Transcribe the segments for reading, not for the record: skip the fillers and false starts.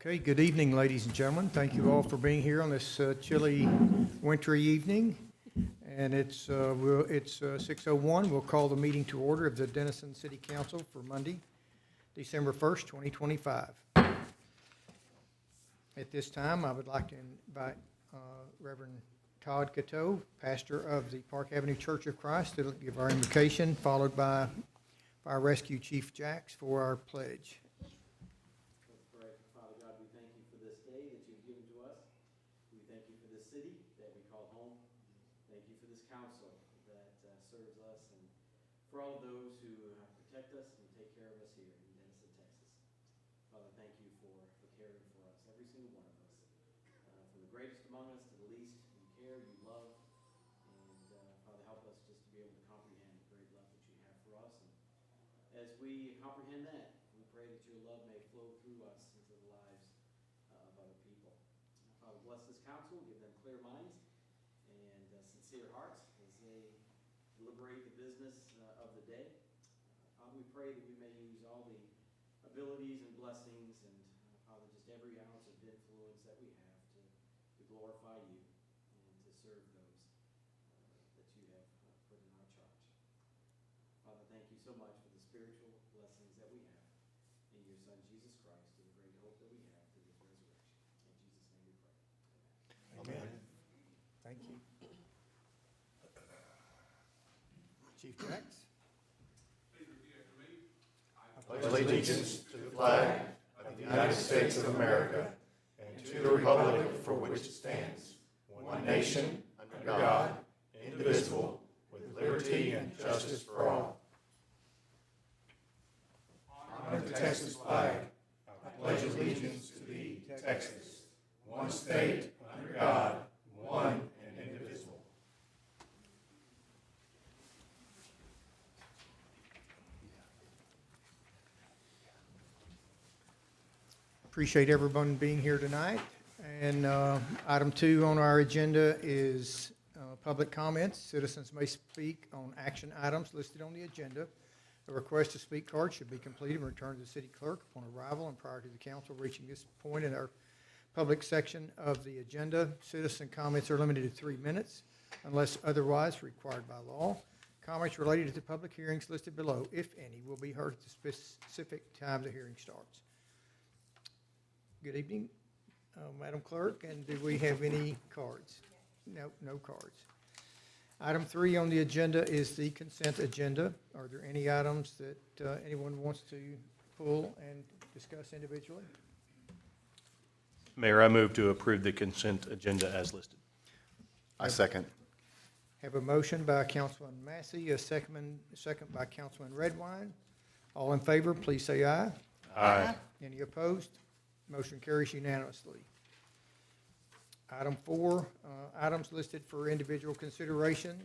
Okay, good evening, ladies and gentlemen. Thank you all for being here on this chilly, wintry evening. And it's 6:01. We'll call the meeting to order of the Denison City Council for Monday, December 1st, 2025. At this time, I would like to invite Reverend Todd Cateau, pastor of the Park Avenue Church of Christ, to give our invocation, followed by Fire Rescue Chief Jacks for our pledge. Council that serves us and for all of those who protect us and take care of us here in Denison, Texas. Father, thank you for caring for us, every single one of us. From the greatest among us to the least, you care, you love, and Father, help us just to be able to comprehend the great love that you have for us. And as we comprehend that, we pray that your love may flow through us into the lives of other people. Father, bless this council, give them clear minds and sincere hearts as they deliberate the business of the day. Father, we pray that we may use all the abilities and blessings and, Father, just every ounce of influence that we have to glorify you and to serve those that you have put in our charge. Father, thank you so much for the spiritual blessings that we have in your Son, Jesus Christ, and the great hope that we have through his resurrection. In Jesus' name we pray. Amen. Amen. Thank you. Chief Jacks. Please repeat after me. I pledge allegiance to the flag of the United States of America and to the republic for which it stands, one nation, under God, indivisible, with liberty and justice for all. Honor the Texas flag. I pledge allegiance to thee, Texas, one state, under God, one and indivisible. Appreciate everyone being here tonight. And item 2 on our agenda is public comments. Citizens may speak on action items listed on the agenda. A request to speak card should be completed and returned to the city clerk upon arrival and prior to the council reaching this point in our public section of the agenda. Citizen comments are limited to 3 minutes unless otherwise required by law. Comments related to the public hearings listed below, if any, will be heard at the specific time the hearing starts. Good evening, Madam Clerk, and do we have any cards? No cards. Item 3 on the agenda is the consent agenda. Are there any items that anyone wants to pull and discuss individually? Mayor, I move to approve the consent agenda as listed. I second. Have a motion by Councilman Massey, a second by Councilman Redwine. All in favor, please say aye. Aye. Any opposed? Motion carries unanimously. Item 4, items listed for individual consideration.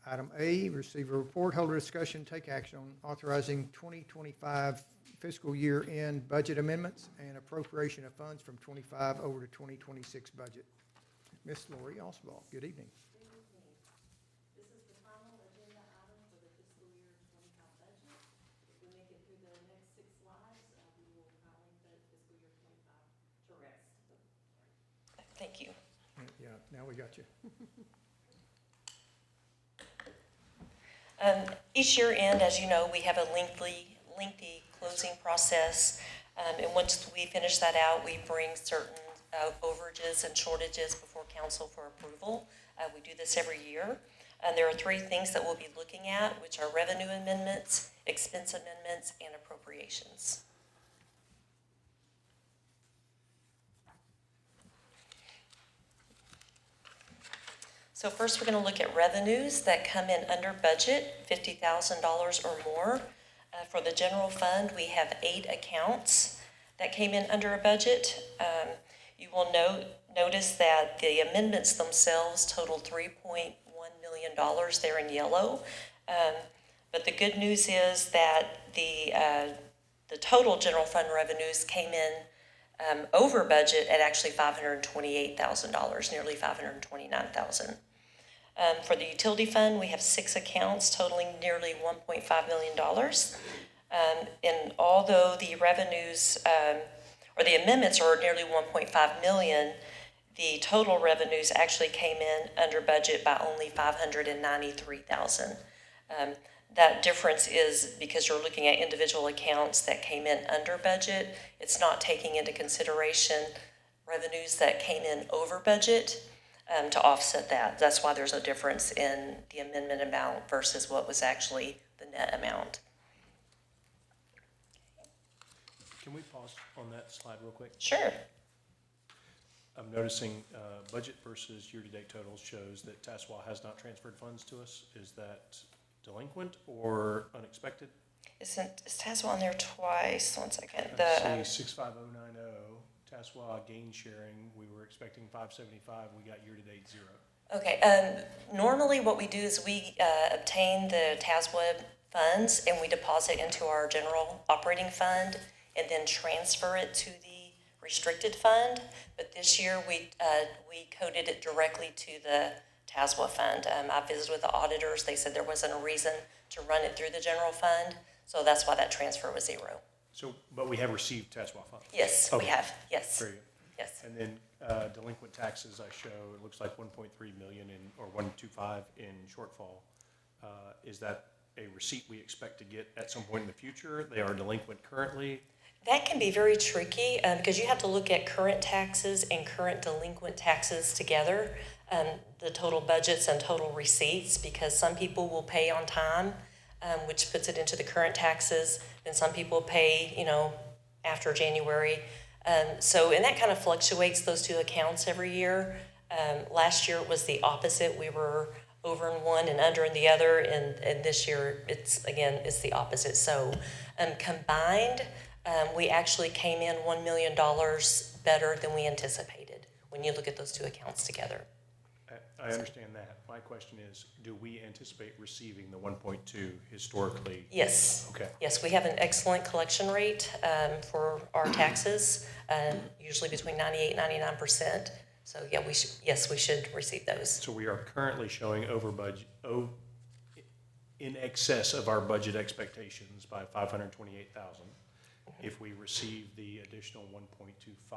Item A, receive a report, hold a discussion, take action on authorizing 2025 fiscal year end budget amendments and appropriation of funds from 25 over to 2026 budget. Ms. Lori Oswald, good evening. This is the final agenda item for the fiscal year 25 budget. If we make it through the next 6 slides, we will finally put fiscal year 25 to rest. Thank you. Yeah, now we got you. Each year end, as you know, we have a lengthy closing process. And once we finish that out, we bring certain overages and shortages before council for approval. We do this every year. And there are 3 things that we'll be looking at, which are revenue amendments, expense amendments, and appropriations. So first, we're going to look at revenues that come in under budget, $50,000 or more. For the general fund, we have 8 accounts that came in under a budget. You will notice that the amendments themselves total $3.1 million there in yellow. But the good news is that the total general fund revenues came in over budget at actually $528,000, nearly $529,000. For the utility fund, we have 6 accounts totaling nearly $1.5 million. And although the revenues, or the amendments are nearly 1.5 million, the total revenues actually came in under budget by only 593,000. That difference is because you're looking at individual accounts that came in under budget. It's not taking into consideration revenues that came in over budget to offset that. That's why there's a difference in the amendment amount versus what was actually the net amount. Can we pause on that slide real quick? Sure. I'm noticing budget versus year-to-date totals shows that TASWA has not transferred funds to us. Is that delinquent or unexpected? Is TASWA on there twice? 1 second. I see 65090, TASWA gain sharing, we were expecting 575, we got year-to-date 0. Okay, normally what we do is we obtain the TASWA funds and we deposit into our general operating fund and then transfer it to the restricted fund. But this year we coded it directly to the TASWA fund. I visited with the auditors. They said there wasn't a reason to run it through the general fund, so that's why that transfer was 0. So, but we have received TASWA funds? Yes, we Okay. have, yes. Very good. Yes. And then delinquent taxes, I show, it looks like 1.3 million in, or 125 in shortfall. Is that a receipt we expect to get at some point in the future? They are delinquent currently. That can be very tricky because you have to look at current taxes and current delinquent taxes together, the total budgets and total receipts, because some people will pay on time, which puts it into the current taxes, and some people pay, after January. And that kind of fluctuates those two accounts every year. Last year it was the opposite. We were over in one and under in the other, and this year it's the opposite. So combined, we actually came in $1 million better than we anticipated when you look at those two accounts together. I understand that. My question is, do we anticipate receiving the 1.2 historically? Yes. Okay. Yes, we have an excellent collection rate for our taxes, usually between 98 and 99%. So yeah, we should receive those. So we are currently showing over budget, in excess of our budget expectations by 528,000. If we receive the additional 1.25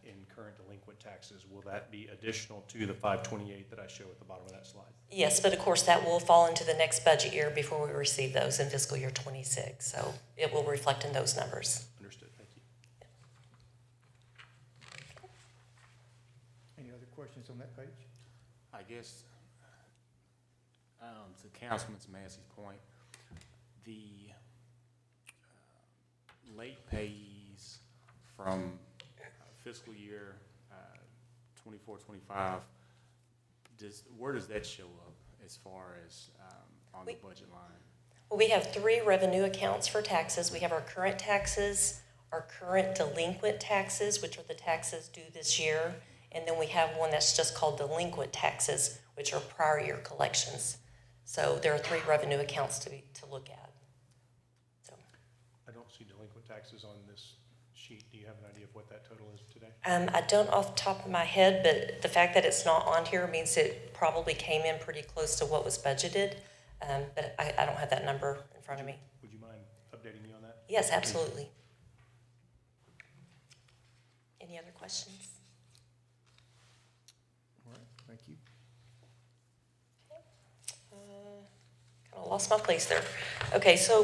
in current delinquent taxes, will that be additional to the 528 that I show at the bottom of that slide? Yes, but of course that will fall into the next budget year before we receive those in fiscal year 26. So it will reflect in those numbers. Understood. Thank you. Any other questions on that page? I guess, to Councilman Massey's point, the late pays from fiscal year 24-25, where does that show up as far as on the budget line? Well, we have 3 revenue accounts for taxes. We have our current taxes, our current delinquent taxes, which are the taxes due this year, and then we have one that's just called delinquent taxes, which are prior year collections. So there are 3 revenue accounts to look at. So I don't see delinquent taxes on this sheet. Do you have an idea of what that total is today? I don't off the top of my head, but the fact that it's not on here means it probably came in pretty close to what was budgeted. But I don't have that number in front of me. Would you mind updating me on that? Yes, absolutely. Any other questions? All right, thank you. Kind of lost my place there. Okay, so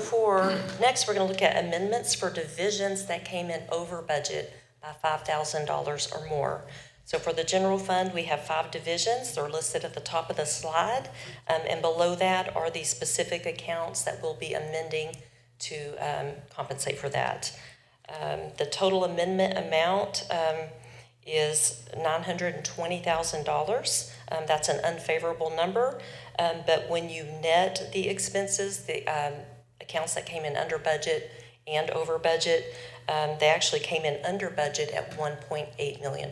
next we're going to look at amendments for divisions that came in over budget by $5,000 or more. So for the general fund, we have 5 divisions. They're listed at the top of the slide. And below that are the specific accounts that we'll be amending to compensate for that. The total amendment amount is $920,000. That's an unfavorable number. But when you net the expenses, the accounts that came in under budget and over budget, they actually came in under budget at $1.8 million.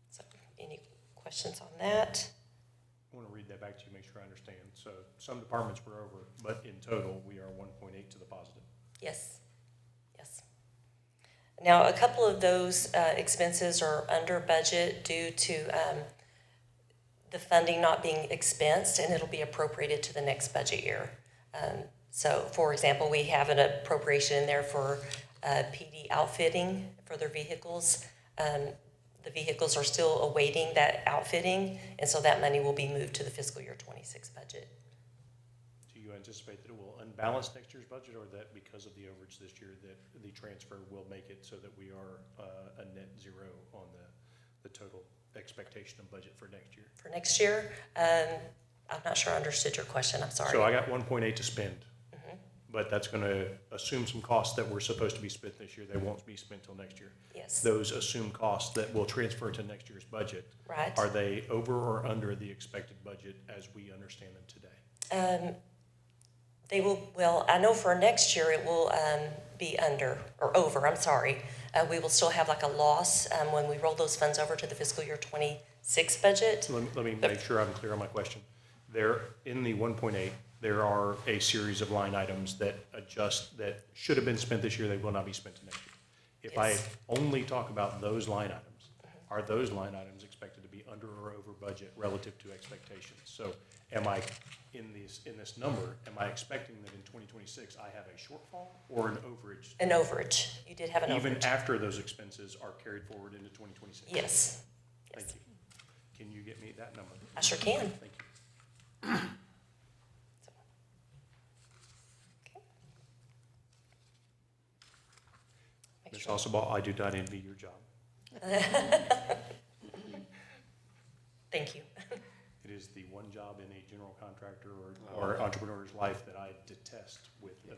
So, any questions on that? I want to read that back to you, make sure I understand. So some departments were over, but in total, we are 1.8 to the positive. Yes. Yes. Now, a couple of those expenses are under budget due to the funding not being expensed, and it'll be appropriated to the next budget year. So, for example, we have an appropriation in there for PD outfitting for their vehicles. The vehicles are still awaiting that outfitting, and so that money will be moved to the fiscal year 26 budget. Do you anticipate that it will unbalance next year's budget, or that because of the overage this year, that the transfer will make it so that we are a net zero on the total expectation of budget for next year? For next year, I'm not sure I understood your question, I'm sorry. So I got 1.8 to spend, but that's going to assume some costs that were supposed to be spent this year. They won't be spent till next year. Yes. Those assumed costs that will transfer to next year's budget, Right. are they over or under the expected budget as we understand them today? They will, well, I know for next year it will be under, or over, I'm sorry. We will still have like a loss when we roll those funds over to the fiscal year 26 budget. So let me make sure I'm clear on my question. There, in the 1.8, there are a series of line items that adjust, that should have been spent this year, they will not be spent next year. If I Yes. only talk about those line items, are those line items expected to be under or over budget relative to expectations? So am I, in this number, am I expecting that in 2026 I have a shortfall or an overage? An overage. You did have an Even overage. after those expenses are carried forward into 2026? Yes. Thank Yes. you. Can you get me that number? I sure can. Thank you. Okay. Make Ms. sure- Ossabaugh, I do not envy your job. Thank you. It is the one job in a general contractor or entrepreneur's life that I detest with a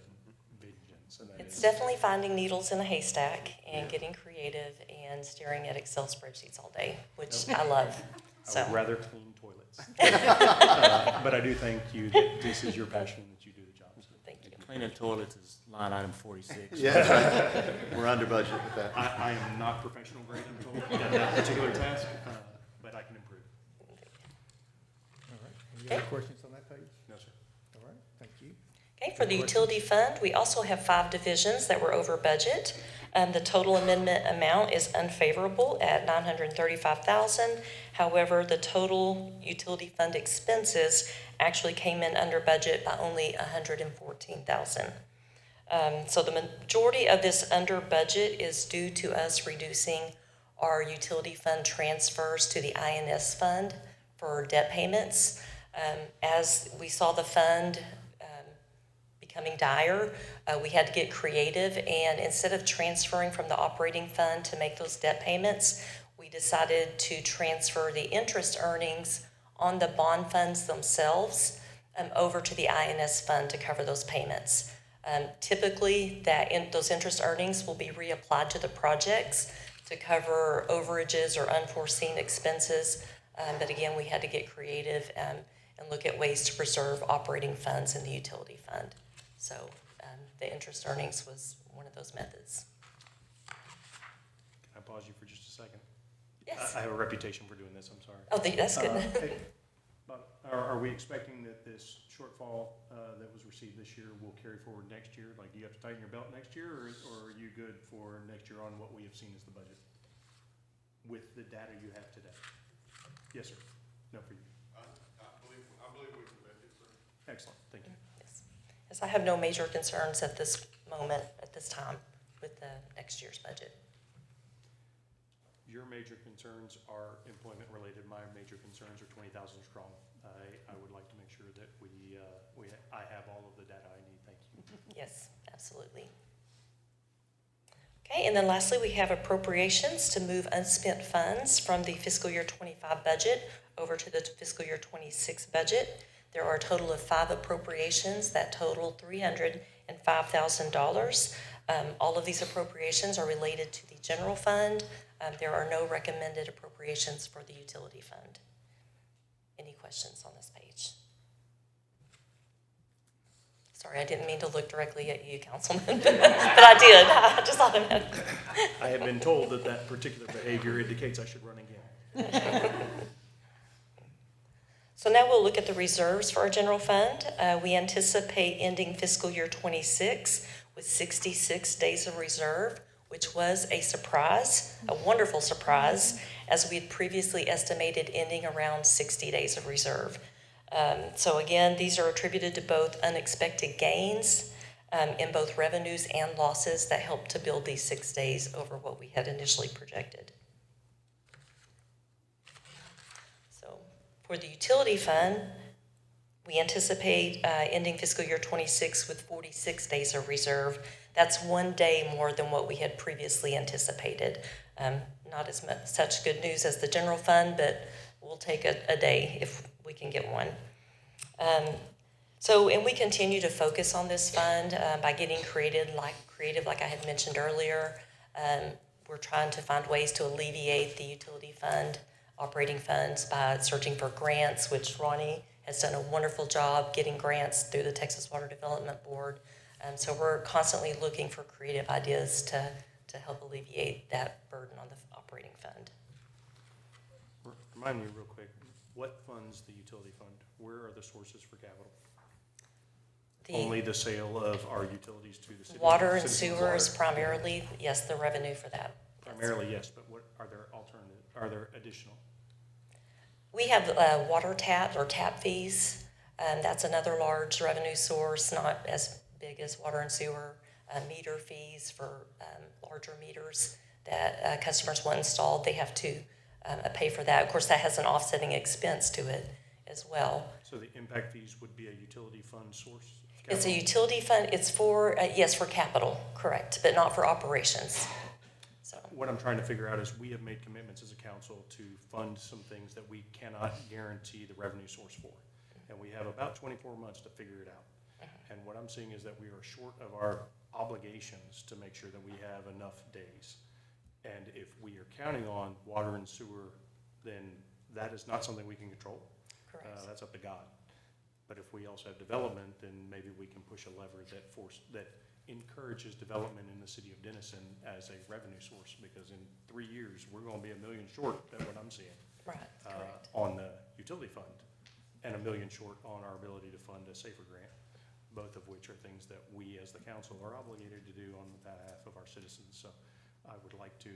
vengeance, and that It's is, definitely finding needles in a haystack and getting creative and staring at Excel spreadsheets all day, which I love. I So, would rather clean toilets. But I do thank you that this is your passion, that you do the job. So thank you. Cleaning toilets is line item 46. Yeah, that's right. We're under budget with that. I am not professional grade, I'm told, at that particular task, but I can improve. All right. Any other Okay. questions on that page? No, sir. All right, thank you. Okay, for the utility fund, we also have 5 divisions that were over budget. The total amendment amount is unfavorable at $935,000. However, the total utility fund expenses actually came in under budget by only $114,000. So the majority of this under budget is due to us reducing our utility fund transfers to the INS fund for debt payments. As we saw the fund becoming dire, we had to get creative, and instead of transferring from the operating fund to make those debt payments, we decided to transfer the interest earnings on the bond funds themselves over to the INS fund to cover those payments. Typically, those interest earnings will be reapplied to the projects to cover overages or unforeseen expenses, but again, we had to get creative and look at ways to preserve operating funds in the utility fund. So the interest earnings was one of those methods. Can I pause you for just a second? Yes. I have a reputation for doing this, I'm sorry. Oh, that's good. Hey, but are we expecting that this shortfall that was received this year will carry forward next year? Like, do you have to tighten your belt next year, or are you good for next year on what we have seen as the budget? With the data you have today? Yes, sir. No, for you. I believe we can make it, sir. Excellent, thank you. Yes, I have no major concerns at this moment, at this time, with the next year's budget. Your major concerns are employment related. My major concerns are 20,000 strong. I would like to make sure that I have all of the data I need. Thank you. Yes, absolutely. Okay, and then lastly, we have appropriations to move unspent funds from the fiscal year 25 budget over to the fiscal year 26 budget. There are a total of 5 appropriations that total $305,000. All of these appropriations are related to the general fund. There are no recommended appropriations for the utility fund. Any questions on this page? Sorry, I didn't mean to look directly at you, Councilman, but I did. I just automatically. I have been told that particular behavior indicates I should run again. So now we'll look at the reserves for our general fund. We anticipate ending fiscal year 26 with 66 days of reserve, which was a surprise, a wonderful surprise, as we had previously estimated ending around 60 days of reserve. So again, these are attributed to both unexpected gains in both revenues and losses that helped to build these 6 days over what we had initially projected. So for the utility fund, we anticipate ending fiscal year 26 with 46 days of reserve. That's 1 day more than what we had previously anticipated. Not as much, such good news as the general fund, but we'll take a day if we can get one. And we continue to focus on this fund by getting creative, like I had mentioned earlier. We're trying to find ways to alleviate the utility fund, operating funds by searching for grants, which Ronnie has done a wonderful job getting grants through the Texas Water Development Board. So we're constantly looking for creative ideas to help alleviate that burden on the operating fund. Remind me real quick, what funds the utility fund? Where are the sources for capital? Only the sale of our utilities to the city? Water and citizens' sewer is water? primarily, yes, the revenue for that. Primarily, yes, but what, are there alternative, are there additional? We have water tap or tap fees. That's another large revenue source, not as big as water and sewer. Meter fees for larger meters that customers want installed, they have to pay for that. Of course, that has an offsetting expense to it as well. So the impact fees would be a utility fund source? of It's a capital? utility fund. It's for, yes, for capital, correct, but not for operations. So, What I'm trying to figure out is we have made commitments as a council to fund some things that we cannot guarantee the revenue source for. And we have about 24 months to figure it out. And what I'm seeing is that we are short of our obligations to make sure that we have enough days. And if we are counting on water and sewer, then that is not something we can control. correct. That's up to God. But if we also have development, then maybe we can push a lever that encourages development in the city of Denison as a revenue source, because in 3 years, we're gonna be $1 million short than what I'm seeing. Right, correct. On the utility fund, and $1 million short on our ability to fund a SAFER grant, both of which are things that we as the council are obligated to do on behalf of our citizens. So I would like to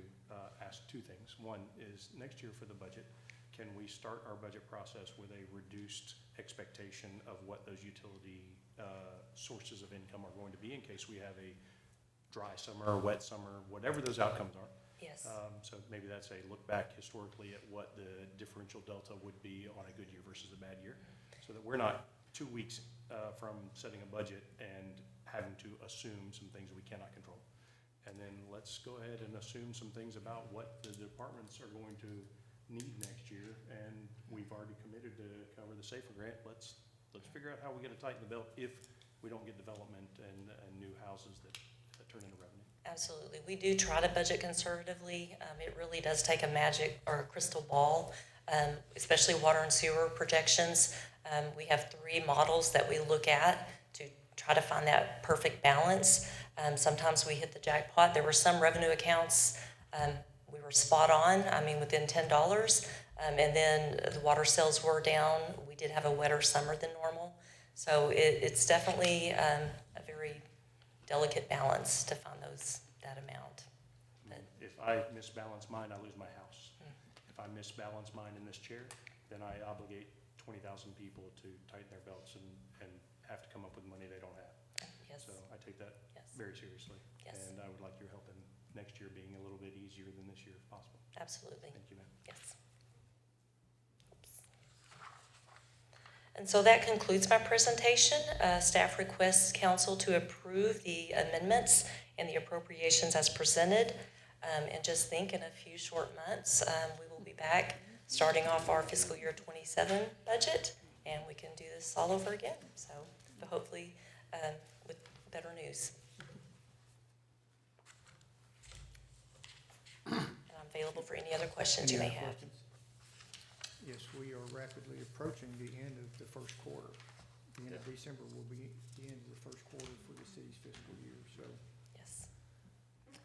ask two things. One is, next year for the budget, can we start our budget process with a reduced expectation of what those utility sources of income are going to be in case we have a dry summer, wet summer, whatever those outcomes are? Yes, So maybe that's a look back historically at what the differential delta would be on a good year versus a bad year, so that we're not 2 weeks from setting a budget and having to assume some things we cannot control. And then let's go ahead and assume some things about what the departments are going to need next year, and we've already committed to cover the SAFER grant. Let's figure out how we get to tighten the belt if we don't get development and new houses that turn into revenue. absolutely. We do try to budget conservatively. It really does take a magic or a crystal ball, especially water and sewer projections. We have 3 models that we look at to try to find that perfect balance. Sometimes we hit the jackpot. There were some revenue accounts, we were spot on, within $10. And then the water sales were down. We did have a wetter summer than normal. So it's definitely a very delicate balance to find that amount. But, If I misbalance mine, I lose my house. If I misbalance mine in this chair, then I obligate 20,000 people to tighten their belts and have to come up with money they don't have. yes, So I take that yes, very seriously. Yes. And I would like your help in next year being a little bit easier than this year if possible. absolutely. Thank you, ma'am. Yes. And so that concludes my presentation. Staff requests council to approve the amendments and the appropriations as presented. And just think, in a few short months, we will be back starting off our fiscal year 27 budget, and we can do this all over again. So, but hopefully with better news. And I'm available for any other questions you Any may other have. questions? Yes, we are rapidly approaching the end of the first quarter. The end of December will be the end of the first quarter for the city's fiscal year, so. Yes.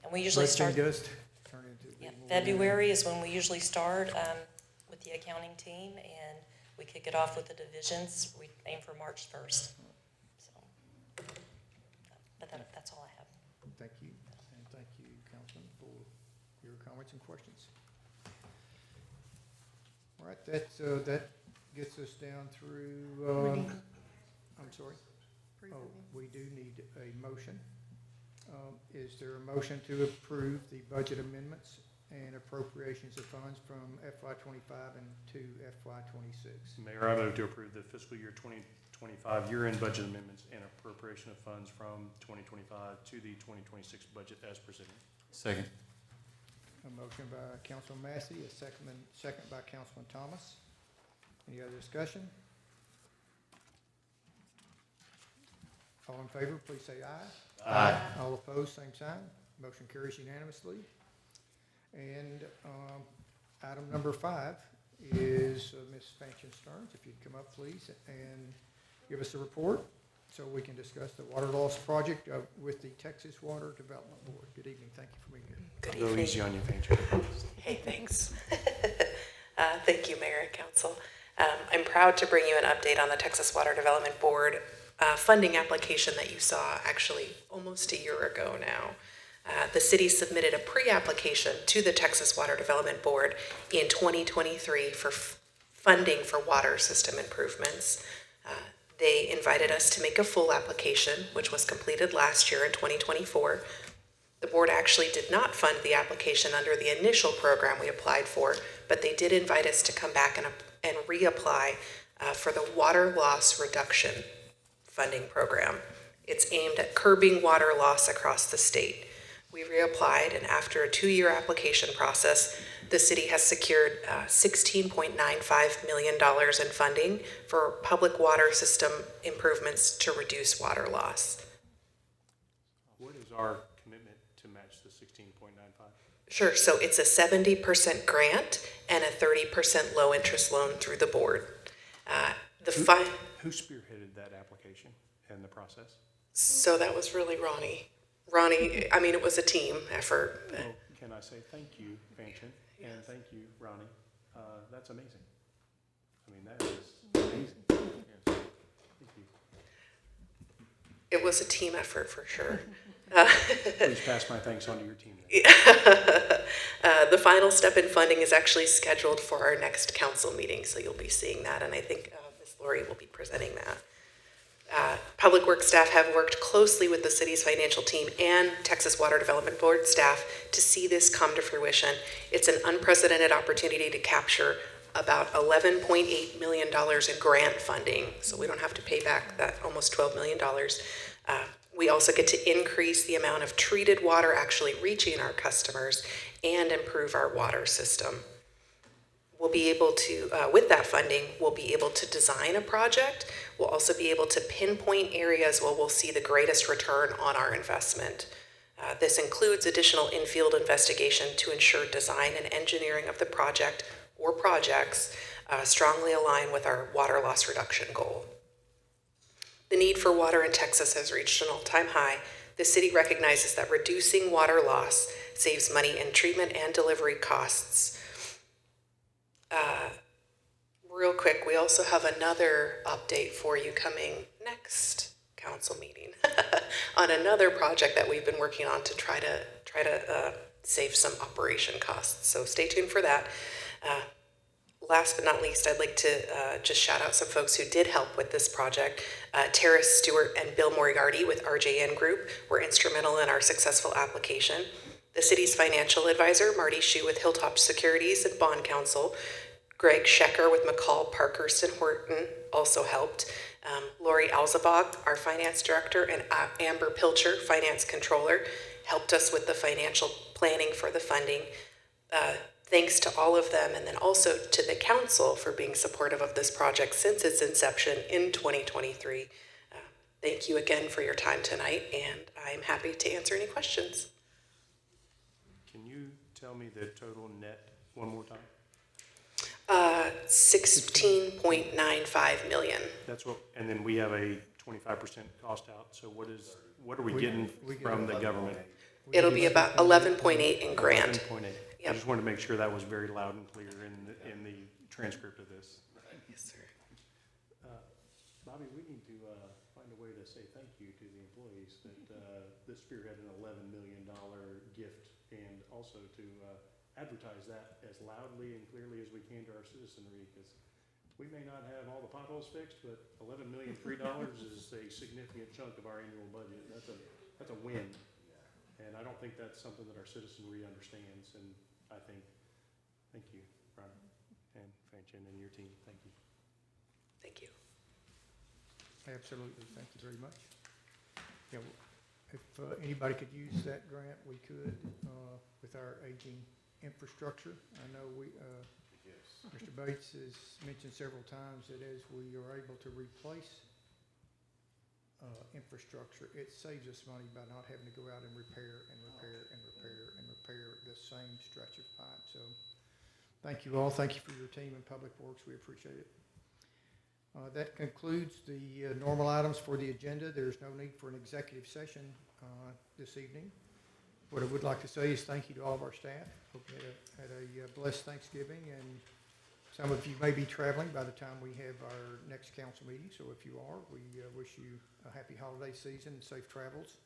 And we usually start. Budgeting does turn into. a bit Yeah, more February is when we usually start with the accounting team, and we kick it off with the divisions. We aim for March 1st. So, but that's all I have. Thank you, and thank you, Councilman, for your comments and questions. All right, that gets us down through, I'm sorry. Oh, we do need a motion. Is there a motion to approve the budget amendments and appropriations of funds from FY '25 and to FY '26? Mayor, I move to approve the fiscal year 2025 year-end budget amendments and appropriation of funds from 2025 to the 2026 budget as presented. Second. A motion by Councilman Massey, a second by Councilman Thomas. Any other discussion? All in favor, please say aye. Aye. All opposed, same sign. Motion carries unanimously. And item number 5 is Ms. Fanchon Stearns. If you'd come up, please, and give us a report so we can discuss the water loss project with the Texas Water Development Board. Good evening. Thank you for being here. Good Go evening. easy on you, Fancher. Hey, thanks. Thank you, Mayor and Council. I'm proud to bring you an update on the Texas Water Development Board funding application that you saw actually almost a year ago now. The city submitted a pre-application to the Texas Water Development Board in 2023 for funding for water system improvements. They invited us to make a full application, which was completed last year in 2024. The board actually did not fund the application under the initial program we applied for, but they did invite us to come back and reapply for the water loss reduction funding program. It's aimed at curbing water loss across the state. We reapplied, and after a 2-year application process, the city has secured $16.95 million in funding for public water system improvements to reduce water loss. What is our commitment to match the 16.95? Sure, so it's a 70% grant and a 30% low-interest loan through the board. Who spearheaded that application and the process? So that was really Ronnie. Ronnie, I mean, it was a team effort. Well, can I say thank you, Fanchon, and thank you, Ronnie. That's amazing. I mean, that is amazing. Yes. Thank you. It was a team effort for sure. Please pass my thanks on to your team. The final step in funding is actually scheduled for our next council meeting, so you'll be seeing that, and I think Ms. Lori will be presenting that. Public Works staff have worked closely with the city's financial team and Texas Water Development Board staff to see this come to fruition. It's an unprecedented opportunity to capture about $11.8 million in grant funding, so we don't have to pay back that almost $12 million. We also get to increase the amount of treated water actually reaching our customers and improve our water system. We'll be able to, with that funding, we'll be able to design a project. We'll also be able to pinpoint areas where we'll see the greatest return on our investment. This includes additional in-field investigation to ensure design and engineering of the project or projects strongly align with our water loss reduction goal. The need for water in Texas has reached an all-time high. The city recognizes that reducing water loss saves money in treatment and delivery costs. Real quick, we also have another update for you coming next council meeting on another project that we've been working on to try to save some operation costs. So stay tuned for that. Last but not least, I'd like to just shout out some folks who did help with this project. Tara Stewart and Bill Moriarty with RJN Group were instrumental in our successful application. The city's financial advisor, Marty Shue with Hilltop Securities and Bond Counsel, Greg Schecker with McCall, Parkhurst, and Horton also helped. Lori Alzabog, our finance director, and Amber Pilcher, finance controller, helped us with the financial planning for the funding. Thanks to all of them, and then also to the council for being supportive of this project since its inception in 2023. Thank you again for your time tonight, and I'm happy to answer any questions. Can you tell me the total net one more time? 16.95 million. That's what, and then we have a 25% cost out. So what are we getting from the government? It'll be about 11.8 in grant. 11.8. I Yep. just wanted to make sure that was very loud and clear in the transcript of this. Yes, sir. Bobby, we need to find a way to say thank you to the employees that spearheaded an $11 million gift, and also to advertise that as loudly and clearly as we can to our citizenry, because we may not have all the potholes fixed, but $11,003,000 is a significant chunk of our annual budget. That's a win. And I don't think that's something that our citizenry understands, and I think, thank you, Ron and Franchin and your team, thank you. Thank you. Absolutely, thank you very much. Yeah, if anybody could use that grant, we could, with our aging infrastructure. I know Mr. Bates has mentioned several times that as we are able to replace infrastructure, it saves us money by not having to go out and repair the same stretch of pipe. So thank you all. Thank you for your team in Public Works. We appreciate it. That concludes the normal items for the agenda. There's no need for an executive session this evening. What I would like to say is thank you to all of our staff. Hope you had a blessed Thanksgiving, and some of you may be traveling by the time we have our next council meeting. So if you are, we wish you a happy holiday season and safe travels.